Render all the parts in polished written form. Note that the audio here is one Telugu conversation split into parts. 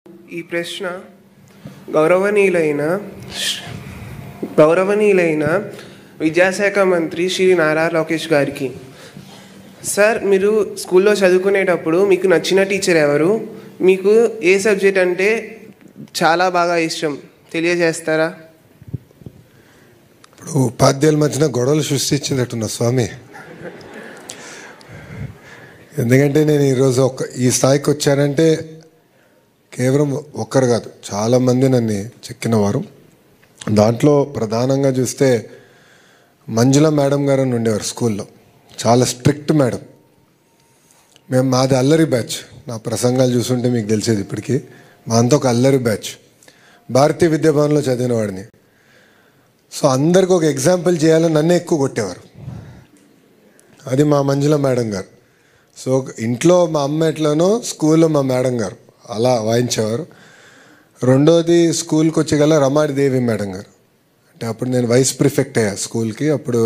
ఈ ప్రశ్న గౌరవనీయులైన గౌరవనీయులైన విద్యాశాఖ మంత్రి శ్రీ నారా లోకేష్ గారికి. సార్, మీరు స్కూల్లో చదువుకునేటప్పుడు మీకు నచ్చిన టీచర్ ఎవరు? మీకు ఏ సబ్జెక్ట్ అంటే చాలా బాగా ఇష్టం తెలియజేస్తారా? ఇప్పుడు ఉపాధ్యాయుల మధ్యన గొడవలు సృష్టించినట్టున్నా స్వామి. ఎందుకంటే నేను ఈరోజు ఈ స్థాయికి వచ్చానంటే కేవలం ఒక్కరు కాదు, చాలామంది నన్ను చెక్కినవారు. దాంట్లో ప్రధానంగా చూస్తే మంజుల మేడం గారు అని ఉండేవారు స్కూల్లో. చాలా స్ట్రిక్ట్ మేడం. మాది అల్లరి బ్యాచ్. నా ప్రసంగాలు చూస్తుంటే మీకు తెలిసేది ఇప్పటికీ. మా అంతా ఒక అల్లరి బ్యాచ్. భారతీయ విద్యాభవన్లో చదివిన వాడిని. సో అందరికి ఒక ఎగ్జాంపుల్ చేయాలని నన్నే ఎక్కువ కొట్టేవారు. అది మా మంజుల మేడం గారు. సో ఇంట్లో మా అమ్మ ఎట్లనో స్కూల్లో మా మేడం గారు అలా వాయించేవారు. రెండోది స్కూల్కి వచ్చేగల రమాదేవి మేడం గారు. అంటే అప్పుడు నేను వైస్ ప్రిఫెక్ట్ అయ్యా స్కూల్కి. అప్పుడు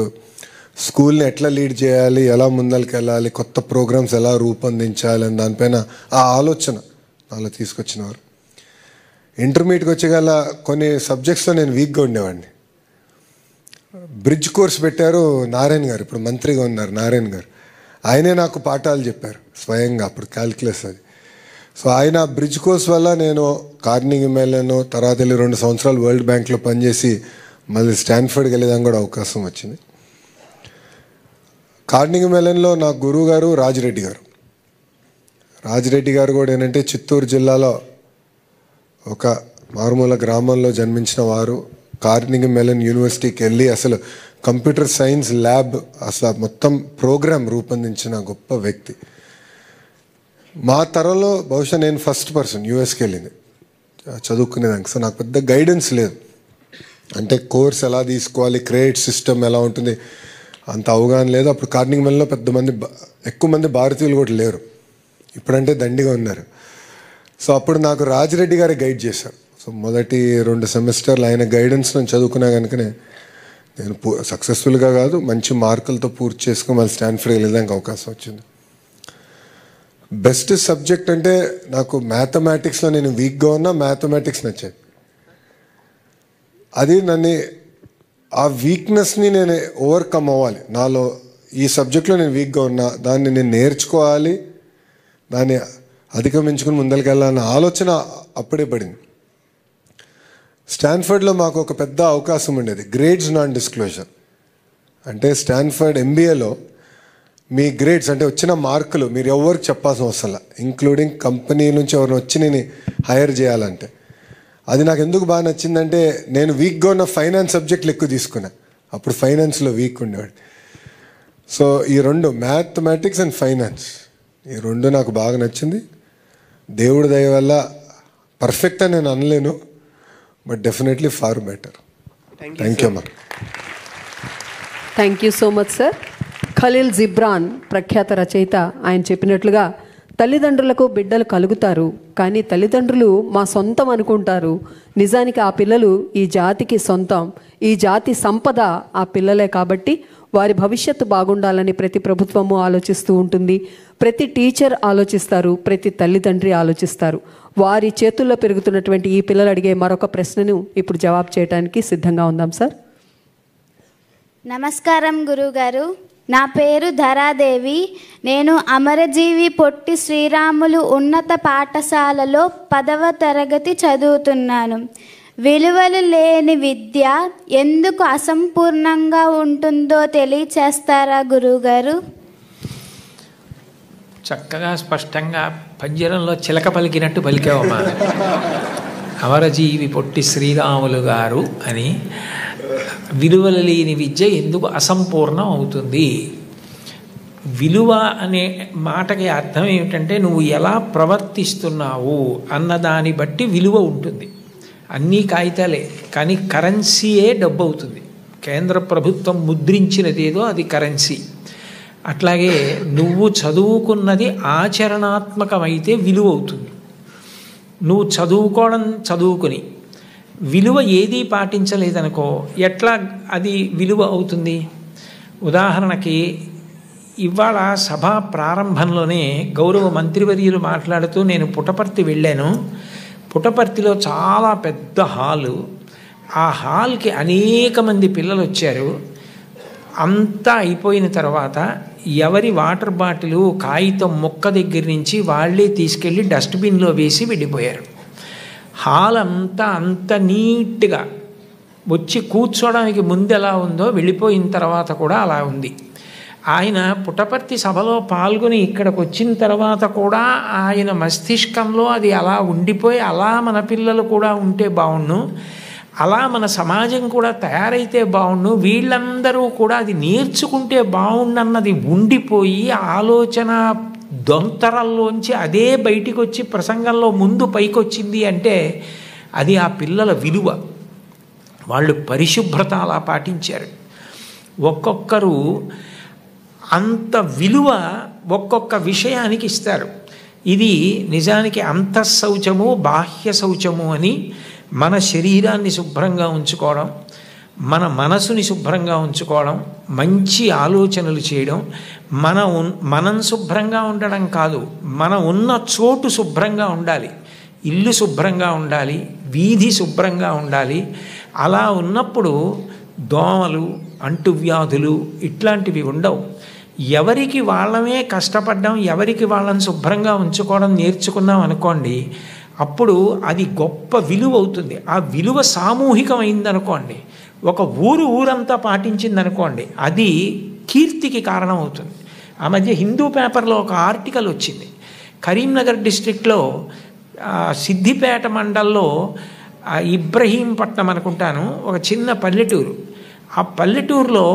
స్కూల్ని ఎట్లా లీడ్ చేయాలి, ఎలా ముందరికి వెళ్ళాలి, కొత్త ప్రోగ్రామ్స్ ఎలా రూపొందించాలి అని దానిపైన ఆ ఆలోచన నాలో తీసుకొచ్చినవారు. ఇంటర్మీడియట్కి వచ్చేగల కొన్ని సబ్జెక్ట్స్లో నేను వీక్గా ఉండేవాడిని. బ్రిడ్జ్ కోర్స్ పెట్టారు నారాయణ గారు, ఇప్పుడు మంత్రిగా ఉన్నారు నారాయణ గారు. ఆయనే నాకు పాఠాలు చెప్పారు స్వయంగా. అప్పుడు క్యాల్కులస్ అది. సో ఆయన బ్రిడ్జ్ కోర్స్ వల్ల నేను కార్నింగ్ మెల్లన్, తర్వాత వెళ్ళి 2 సంవత్సరాలు వరల్డ్ బ్యాంక్లో పనిచేసి మళ్ళీ స్టాన్ఫర్డ్కి వెళ్ళేదానికి కూడా అవకాశం వచ్చింది. కార్నింగ్ మెల్లన్లో నా గురువు గారు రాజిరెడ్డి గారు. రాజిరెడ్డి గారు కూడా ఏంటంటే చిత్తూరు జిల్లాలో ఒక మారుమూల గ్రామంలో జన్మించిన వారు. కార్నింగ్ మెల్లన్ యూనివర్సిటీకి వెళ్ళి అసలు కంప్యూటర్ సైన్స్ ల్యాబ్, అసలు మొత్తం ప్రోగ్రామ్ రూపొందించిన గొప్ప వ్యక్తి. మా తరంలో బహుశా నేను ఫస్ట్ పర్సన్ యూఎస్కి వెళ్ళింది చదువుకునేదానికి. సో నాకు పెద్ద గైడెన్స్ లేదు. అంటే కోర్స్ ఎలా తీసుకోవాలి, క్రెడిట్ సిస్టమ్ ఎలా ఉంటుంది అంత అవగాహన లేదు. అప్పుడు కార్నింగ్ మెల్లన్లో ఎక్కువ మంది భారతీయులు కూడా లేరు. ఇప్పుడంటే దండిగా ఉన్నారు. సో అప్పుడు నాకు రాజిరెడ్డి గారే గైడ్ చేశారు. సో మొదటి 2 సెమిస్టర్లు ఆయన గైడెన్స్ నేను చదువుకున్నా కనుకనే నేను సక్సెస్ఫుల్గా కాదు మంచి మార్కులతో పూర్తి చేసుకుని మళ్ళీ స్టాన్ఫర్డ్ వెళ్ళడానికి అవకాశం వచ్చింది. బెస్ట్ సబ్జెక్ట్ అంటే నాకు మ్యాథమెటిక్స్లో నేను వీక్గా ఉన్నా మ్యాథమెటిక్స్ నచ్చేది. అది ఆ వీక్నెస్ని నేను ఓవర్కమ్ అవ్వాలి. నాలో ఈ సబ్జెక్ట్లో నేను వీక్గా ఉన్నా దాన్ని నేను నేర్చుకోవాలి, దాన్ని అధిగమించుకుని ముందరికి వెళ్ళాలన్న ఆలోచన అప్పుడే పడింది. స్టాన్ఫర్డ్లో మాకు ఒక పెద్ద అవకాశం ఉండేది, గ్రేడ్స్ నాన్ డిస్క్లోజర్. అంటే స్టాన్ఫర్డ్ ఎంబీఏలో మీ గ్రేడ్స్ అంటే వచ్చిన మార్కులు మీరు ఎవరికి చెప్పాల్సిన అవసరం, ఇంక్లూడింగ్ కంపెనీ నుంచి ఎవరిని వచ్చి నేను హైర్ చేయాలంటే. అది నాకు ఎందుకు బాగా నచ్చిందంటే నేను వీక్గా ఉన్న ఫైనాన్స్ సబ్జెక్టులు ఎక్కువ తీసుకున్నా. అప్పుడు ఫైనాన్స్లో వీక్ ఉండేవాడు. సో ఈ 2 మ్యాథమెటిక్స్ అండ్ ఫైనాన్స్, ఈ 2 నాకు బాగా నచ్చింది. దేవుడి దయ వల్ల పర్ఫెక్ట్ అని నేను అనలేను, but definitely far better. Thank you అమ్మా. Thank you so much sir. Khalil Gibran ప్రఖ్యాత రచయిత. ఆయన చెప్పినట్లుగా తల్లిదండ్రులకు బిడ్డలు కలుగుతారు, కానీ తల్లిదండ్రులు మా సొంతం అనుకుంటారు. నిజానికి ఆ పిల్లలు ఈ జాతికి సొంతం. ఈ జాతి సంపద ఆ పిల్లలే. కాబట్టి వారి భవిష్యత్తు బాగుండాలని ప్రతి ప్రభుత్వము ఆలోచిస్తూ ఉంటుంది, ప్రతి టీచర్ ఆలోచిస్తారు, ప్రతి తల్లిదండ్రి ఆలోచిస్తారు. వారి చేతుల్లో పెరుగుతున్నటువంటి ఈ పిల్లలు అడిగే మరొక ప్రశ్నను ఇప్పుడు జవాబు చేయడానికి సిద్ధంగా ఉందాం సార్. నమస్కారం గురువుగారు. నా పేరు ధరాదేవి. నేను అమరజీవి పొట్టి శ్రీరాములు ఉన్నత పాఠశాలలో 10వ తరగతి చదువుతున్నాను. విలువలు లేని విద్య ఎందుకు అసంపూర్ణంగా ఉంటుందో తెలియచేస్తారా గురువుగారు? చక్కగా స్పష్టంగా పంజరంలో చిలక పలికినట్టు పలికావమ్మా. అమరజీవి పొట్టి శ్రీరాములు గారు అని. విలువలు లేని విద్య ఎందుకు అసంపూర్ణం అవుతుంది? విలువ అనే మాటకి అర్థం ఏమిటంటే నువ్వు ఎలా ప్రవర్తిస్తున్నావు అన్నదాన్ని బట్టి విలువ ఉంటుంది. అన్నీ కాగితాలే, కానీ కరెన్సీయే డబ్బు అవుతుంది. కేంద్ర ప్రభుత్వం ముద్రించినదేదో అది కరెన్సీ. అట్లాగే నువ్వు చదువుకున్నది ఆచరణాత్మకమైతే విలువ అవుతుంది. నువ్వు చదువుకుని విలువ ఏదీ పాటించలేదనుకో, ఎట్లా అది విలువ అవుతుంది? ఉదాహరణకి ఇవాళ సభా ప్రారంభంలోనే గౌరవ మంత్రివర్యులు మాట్లాడుతూ నేను పుట్టపర్తి వెళ్ళాను. పుట్టపర్తిలో చాలా పెద్ద హాలు. ఆ హాల్కి అనేక మంది పిల్లలు వచ్చారు. అంతా అయిపోయిన తర్వాత ఎవరి వాటర్ బాటిల్ కాగితం మొక్క దగ్గర నుంచి వాళ్ళే తీసుకెళ్ళి డస్ట్బిన్లో వేసి వెళ్ళిపోయారు. హాల్ అంతా అంత నీట్గా వచ్చి కూర్చోడానికి ముందు ఎలా ఉందో వెళ్ళిపోయిన తర్వాత కూడా అలా ఉంది. ఆయన పుట్టపర్తి సభలో పాల్గొని ఇక్కడికి వచ్చిన తర్వాత కూడా ఆయన మస్తిష్కంలో అది అలా ఉండిపోయి అలా మన పిల్లలు కూడా ఉంటే బాగుండు, అలా మన సమాజం కూడా తయారైతే బాగుండు, వీళ్ళందరూ కూడా అది నేర్చుకుంటే బాగుండన్నది ఉండిపోయి ఆలోచన దొంతరల్లోంచి అదే బయటికి వచ్చి ప్రసంగంలో ముందు పైకొచ్చింది అంటే అది ఆ పిల్లల విలువ. వాళ్ళు పరిశుభ్రత అలా పాటించారు. ఒక్కొక్కరు అంత విలువ ఒక్కొక్క విషయానికి ఇస్తారు. ఇది నిజానికి అంతఃశౌచము బాహ్య శౌచము అని మన శరీరాన్ని శుభ్రంగా ఉంచుకోవడం, మన మనసుని శుభ్రంగా ఉంచుకోవడం, మంచి ఆలోచనలు చేయడం, మనం శుభ్రంగా ఉండడం కాదు, మన ఉన్న చోటు శుభ్రంగా ఉండాలి, ఇల్లు శుభ్రంగా ఉండాలి, వీధి శుభ్రంగా ఉండాలి. అలా ఉన్నప్పుడు దోమలు అంటువ్యాధులు ఇట్లాంటివి ఉండవు. ఎవరికి వాళ్ళమే కష్టపడ్డాం, ఎవరికి వాళ్ళని శుభ్రంగా ఉంచుకోవడం నేర్చుకున్నాం అనుకోండి, అప్పుడు అది గొప్ప విలువ అవుతుంది. ఆ విలువ సామూహికమైందనుకోండి, ఒక ఊరంతా పాటించిందనుకోండి, అది కీర్తికి కారణం అవుతుంది. ఆ మధ్య హిందూ పేపర్లో ఒక ఆర్టికల్ వచ్చింది. కరీంనగర్ డిస్ట్రిక్ట్లో సిద్దిపేట మండల్లో ఇబ్రహీంపట్నం అనుకుంటాను, ఒక చిన్న పల్లెటూరు. ఆ పల్లెటూరులో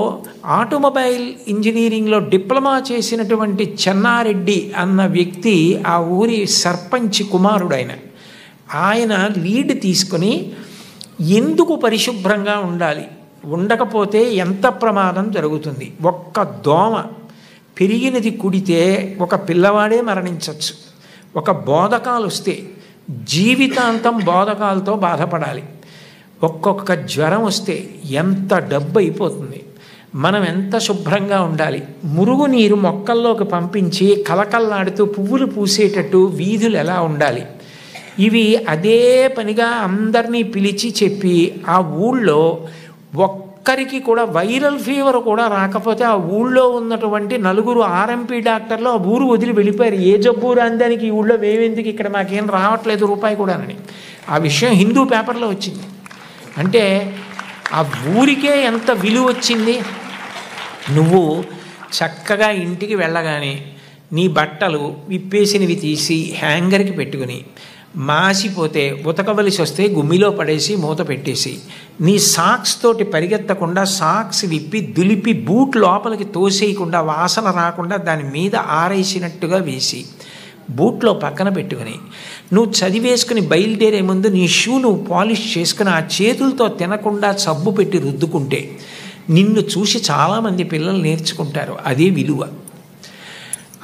ఆటోమొబైల్ ఇంజనీరింగ్లో డిప్లొమా చేసినటువంటి చెన్నారెడ్డి అన్న వ్యక్తి ఆ ఊరి సర్పంచ్ కుమారుడు. ఆయన లీడ్ తీసుకుని ఎందుకు పరిశుభ్రంగా ఉండాలి, ఉండకపోతే ఎంత ప్రమాదం జరుగుతుంది, ఒక్క దోమ పెరిగినది కుడితే ఒక పిల్లవాడే మరణించవచ్చు, ఒక బోధకాలు వస్తే జీవితాంతం బోధకాలతో బాధపడాలి, ఒక్కొక్క జ్వరం వస్తే ఎంత డబ్బు అయిపోతుంది, మనం ఎంత శుభ్రంగా ఉండాలి, మురుగునీరు మొక్కల్లోకి పంపించి కలకల్లాడుతూ పువ్వులు పూసేటట్టు వీధులు ఎలా ఉండాలి, ఇవి అదే పనిగా అందరినీ పిలిచి చెప్పి ఆ ఊళ్ళో ఒక్కరికి కూడా వైరల్ ఫీవర్ కూడా రాకపోతే ఆ ఊళ్ళో ఉన్నటువంటి 4 ఆర్ఎంపీ డాక్టర్లు ఆ ఊరు వదిలి వెళ్ళిపోయారు. ఏ జబ్బు రాందానికి ఈ ఊళ్ళో మేమెందుకు, ఇక్కడ మాకేం రావట్లేదు రూపాయి కూడానని. ఆ విషయం హిందూ పేపర్లో వచ్చింది. అంటే ఆ ఊరికే ఎంత విలువ వచ్చింది. నువ్వు చక్కగా ఇంటికి వెళ్ళగానే నీ బట్టలు విప్పేసినవి తీసి హ్యాంగర్కి పెట్టుకుని, మాసిపోతే ఉతకవలసి వస్తే గుమ్మిలో పడేసి మూత పెట్టేసి, నీ సాక్స్ తోటి పరిగెత్తకుండా సాక్స్ విప్పి దులిపి బూట్ లోపలికి తోసేయకుండా వాసన రాకుండా దాని మీద ఆరేసినట్టుగా వేసి బూట్లో పక్కన పెట్టుకుని, నువ్వు చదివేసుకుని బయలుదేరే ముందు నీ షూ నువ్వు పాలిష్ చేసుకుని ఆ చేతులతో తినకుండా సబ్బు పెట్టి రుద్దుకుంటే నిన్ను చూసి చాలామంది పిల్లలు నేర్చుకుంటారు. అదే విలువ.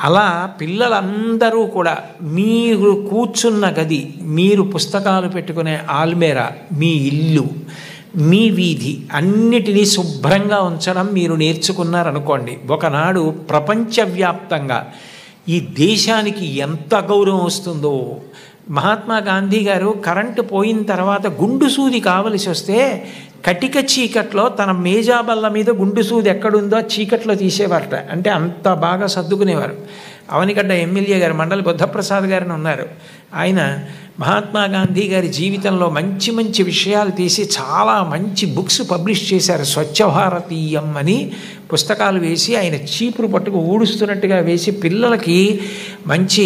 అలా పిల్లలందరూ కూడా మీరు కూర్చున్న గది, మీరు పుస్తకాలు పెట్టుకునే ఆల్మేరా, మీ ఇల్లు, మీ వీధి అన్నిటినీ శుభ్రంగా ఉంచడం మీరు నేర్చుకున్నారనుకోండి, ఒకనాడు ప్రపంచవ్యాప్తంగా ఈ దేశానికి ఎంత గౌరవం వస్తుందో. మహాత్మా గాంధీ గారు కరెంటు పోయిన తర్వాత గుండు సూది కావలసి వస్తే కటిక చీకట్లో తన మేజాబల్ల మీద గుండు సూది ఎక్కడుందో చీకట్లో తీసేవారట. అంటే అంత బాగా సర్దుకునేవారు. అవనిగడ్డ ఎమ్మెల్యే గారు మండలి బుద్ధప్రసాద్ గారిని ఉన్నారు. ఆయన మహాత్మా గాంధీ గారి జీవితంలో మంచి మంచి విషయాలు తీసి చాలా మంచి బుక్స్ పబ్లిష్ చేశారు. స్వచ్ఛ భారతీయం అని పుస్తకాలు వేసి ఆయన చీపురు పట్టుకు ఊడుస్తున్నట్టుగా వేసి పిల్లలకి మంచి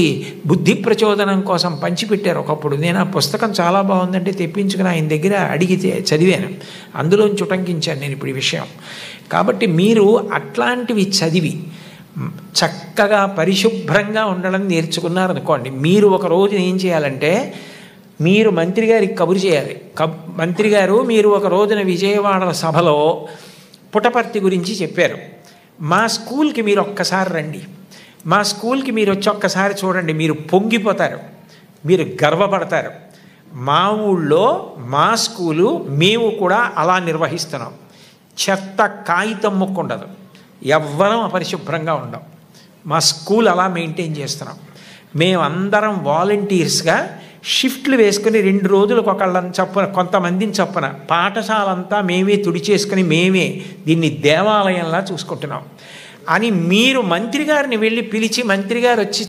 బుద్ధి ప్రచోదనం కోసం పంచిపెట్టారు ఒకప్పుడు. నేను ఆ పుస్తకం చాలా బాగుందంటే తెప్పించుకుని ఆయన దగ్గర అడిగితే చదివాను. అందులోంచి ఉటంకించాను నేను ఇప్పుడు ఈ విషయం. కాబట్టి మీరు అట్లాంటివి చదివి చక్కగా పరిశుభ్రంగా ఉండడం నేర్చుకున్నారనుకోండి, మీరు ఒక రోజు ఏం చేయాలంటే మీరు మంత్రి గారికి కబురు చేయాలి. మంత్రి గారు, మీరు ఒక రోజున విజయవాడ సభలో పుట్టపర్తి గురించి చెప్పారు, మా స్కూల్కి మీరు ఒక్కసారి రండి, మా స్కూల్కి మీరు వచ్చి ఒక్కసారి చూడండి, మీరు పొంగిపోతారు, మీరు గర్వపడతారు. మా ఊళ్ళో మా స్కూలు మేము కూడా అలా నిర్వహిస్తున్నాం. చెత్త కాగితం ముక్క ఉండదు, ఎవ్వరం అపరిశుభ్రంగా ఉండం. మా స్కూల్ అలా మెయింటైన్ చేస్తున్నాం. మేమందరం వాలంటీర్స్గా షిఫ్ట్లు వేసుకుని 2 రోజులకు ఒకళ్ళని చొప్పున, కొంతమందిని చొప్పున పాఠశాల అంతా మేమే తుడిచేసుకుని మేమే దీన్ని దేవాలయంలా చూసుకుంటున్నాం అని మీరు మంత్రి గారిని వెళ్ళి పిలిచి మంత్రి గారు వచ్చి